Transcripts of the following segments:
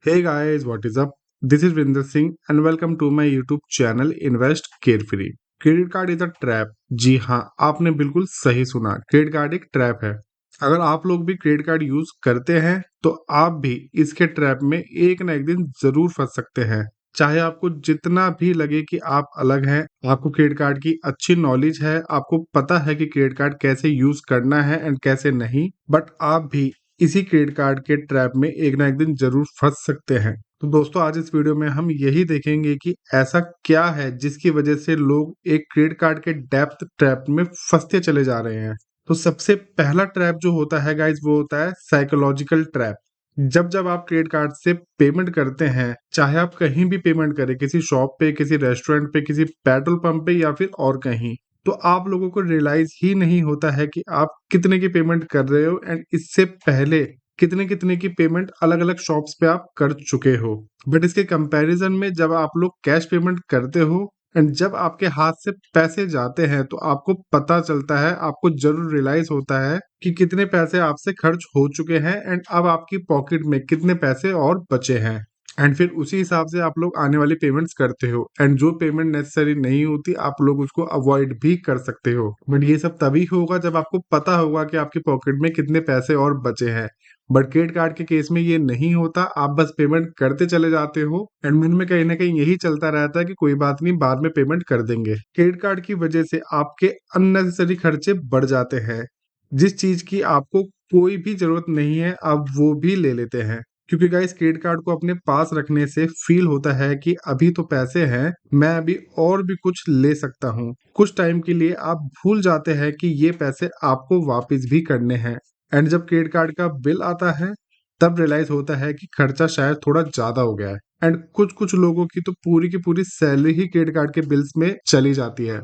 Hey guys, what is up? This is Vinder Singh and welcome to my YouTube channel Invest Carefree. Credit card is a trap. जी हाँ, आपने बिल्कुल सही सुना। Credit card एक trap है। अगर आप लोग भी क्रेडिट कार्ड यूज करते हैं तो आप भी इसके ट्रैप में एक ना एक दिन जरूर फंस सकते हैं। चाहे आपको जितना भी लगे कि आप अलग हैं, आपको क्रेडिट कार्ड की अच्छी नॉलेज है, आपको पता है कि क्रेडिट कार्ड कैसे यूज करना है एंड कैसे नहीं, बट आप भी इसी क्रेडिट कार्ड के ट्रैप में एक ना एक दिन जरूर फंस सकते हैं। तो दोस्तों, आज इस वीडियो में हम यही देखेंगे कि ऐसा क्या है जिसकी वजह से लोग एक क्रेडिट कार्ड के डेप्थ ट्रैप में फंसते चले जा रहे हैं। तो सबसे पहला ट्रैप जो होता है गाइज, वो होता है साइकोलॉजिकल ट्रैप। जब जब आप क्रेडिट कार्ड से पेमेंट करते हैं, चाहे आप कहीं भी पेमेंट करें, किसी शॉप पे, किसी रेस्टोरेंट पे, किसी पेट्रोल पंप पे या फिर और कहीं, तो आप लोगों को रियलाइज ही नहीं होता है कि आप कितने की पेमेंट कर रहे हो एंड इससे पहले कितने कितने की पेमेंट अलग अलग शॉप्स पे आप कर चुके हो। बट इसके कंपैरिजन में जब आप लोग कैश पेमेंट करते हो एंड जब आपके हाथ से पैसे जाते हैं तो आपको पता चलता है, आपको जरूर रियलाइज होता है कि कितने पैसे आपसे खर्च हो चुके हैं एंड अब आपकी पॉकेट में कितने पैसे और बचे हैं। एंड फिर उसी हिसाब से आप लोग आने वाली पेमेंट्स करते हो एंड जो पेमेंट नेसेसरी नहीं होती आप लोग उसको अवॉइड भी कर सकते हो। बट ये सब तभी होगा जब आपको पता होगा कि आपकी पॉकेट में कितने पैसे और बचे हैं। बट क्रेडिट कार्ड के केस में ये नहीं होता, आप बस पेमेंट करते चले जाते हो एंड मन में कहीं ना कहीं यही चलता रहता है कि कोई बात नहीं, बाद में पेमेंट कर देंगे। क्रेडिट कार्ड की वजह से आपके अननेसेसरी खर्चे बढ़ जाते हैं। जिस चीज की आपको कोई भी जरूरत नहीं है आप वो भी ले लेते हैं, क्योंकि गाइस क्रेडिट कार्ड को अपने पास रखने से फील होता है कि अभी तो पैसे हैं, मैं अभी और भी कुछ ले सकता हूँ। कुछ टाइम के लिए आप भूल जाते हैं कि ये पैसे आपको वापस भी करने हैं एंड जब क्रेडिट कार्ड का बिल आता है तब रियलाइज होता है कि खर्चा शायद थोड़ा ज्यादा हो गया है। एंड कुछ कुछ लोगों की तो पूरी की पूरी सैलरी ही क्रेडिट कार्ड के बिल्स में चली जाती है।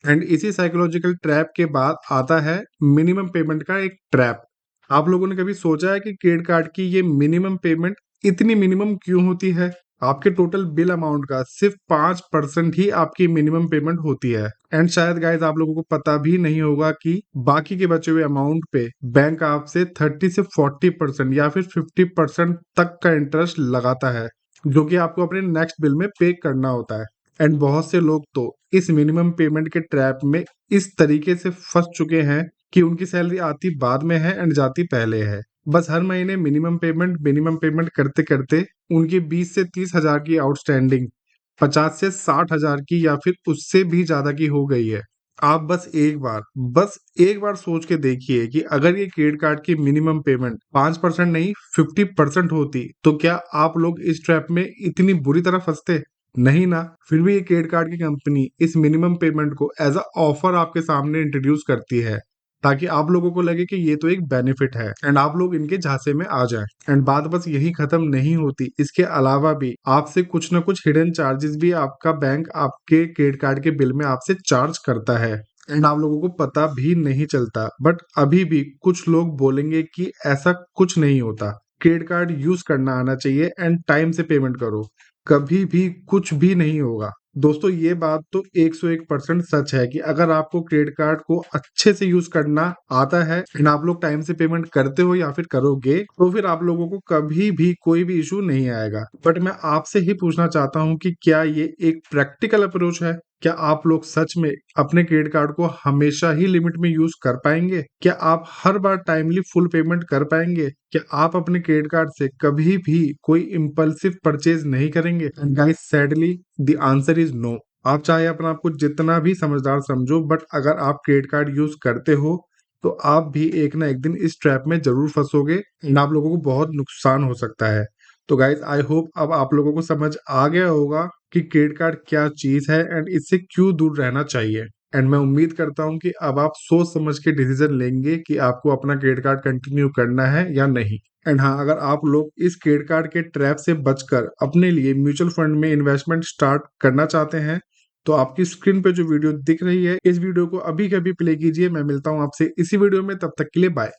एंड इसी साइकोलॉजिकल ट्रैप के बाद आता है मिनिमम पेमेंट का एक ट्रैप। आप लोगों ने कभी सोचा है कि क्रेडिट कार्ड की ये मिनिमम पेमेंट इतनी मिनिमम क्यों होती है? आपके टोटल बिल अमाउंट का सिर्फ 5% ही आपकी मिनिमम पेमेंट होती है। एंड शायद गाइज आप लोगों को पता भी नहीं होगा कि बाकी के बचे हुए अमाउंट पे बैंक आपसे 30 से 40% या फिर 50% तक का इंटरेस्ट लगाता है, जो कि आपको अपने नेक्स्ट बिल में पे करना होता है। एंड बहुत से लोग तो इस मिनिमम पेमेंट के ट्रैप में इस तरीके से फंस चुके हैं कि उनकी सैलरी आती बाद में है एंड जाती पहले है। बस हर महीने मिनिमम पेमेंट करते करते उनकी 20 से 30 हजार की आउटस्टैंडिंग 50 से 60 हजार की या फिर उससे भी ज्यादा की हो गई है। आप बस एक बार सोच के देखिए कि अगर ये क्रेडिट कार्ड की मिनिमम पेमेंट 5% नहीं 50% होती तो क्या आप लोग इस ट्रैप में इतनी बुरी तरह फंसते? नहीं ना। फिर भी ये क्रेडिट कार्ड की कंपनी इस मिनिमम पेमेंट को एज अ ऑफर आपके सामने इंट्रोड्यूस करती है, ताकि आप लोगों को लगे कि ये तो एक बेनिफिट है एंड आप लोग इनके झांसे में आ जाएं। एंड बात बस यही खत्म नहीं होती, इसके अलावा भी आपसे कुछ ना कुछ हिडन चार्जेस भी आपका बैंक आपके क्रेडिट कार्ड के बिल में आपसे चार्ज करता है एंड आप लोगों को पता भी नहीं चलता। बट अभी भी कुछ लोग बोलेंगे कि ऐसा कुछ नहीं होता, क्रेडिट कार्ड यूज करना आना चाहिए एंड टाइम से पेमेंट करो, कभी भी कुछ भी नहीं होगा। दोस्तों, ये बात तो 101% सच है कि अगर आपको क्रेडिट कार्ड को अच्छे से यूज करना आता है एंड आप लोग टाइम से पेमेंट करते हो या फिर करोगे तो फिर आप लोगों को कभी भी कोई भी इशू नहीं आएगा। बट मैं आपसे ही पूछना चाहता हूँ कि क्या ये एक प्रैक्टिकल अप्रोच है? क्या आप लोग सच में अपने क्रेडिट कार्ड को हमेशा ही लिमिट में यूज कर पाएंगे? क्या आप हर बार टाइमली फुल पेमेंट कर पाएंगे? क्या आप अपने क्रेडिट कार्ड से कभी भी कोई इम्पल्सिव परचेज नहीं करेंगे? And guys, sadly the answer is no. आप चाहे अपना आप को जितना भी समझदार समझो, बट अगर आप क्रेडिट कार्ड यूज करते हो तो आप भी एक ना एक दिन इस ट्रैप में जरूर फंसोगे एंड आप लोगों को बहुत नुकसान हो सकता है। तो गाइज, आई होप अब आप लोगों को समझ आ गया होगा कि क्रेडिट कार्ड क्या चीज है एंड इससे क्यों दूर रहना चाहिए। एंड मैं उम्मीद करता हूं कि अब आप सोच समझ के डिसीजन लेंगे कि आपको अपना क्रेडिट कार्ड कंटिन्यू करना है या नहीं। एंड हाँ, अगर आप लोग इस क्रेडिट कार्ड के ट्रैप से बचकर अपने लिए म्यूचुअल फंड में इन्वेस्टमेंट स्टार्ट करना चाहते हैं तो आपकी स्क्रीन पे जो वीडियो दिख रही है, इस वीडियो को अभी के अभी प्ले कीजिए। मैं मिलता हूं आपसे इसी वीडियो में, तब तक के लिए बाय।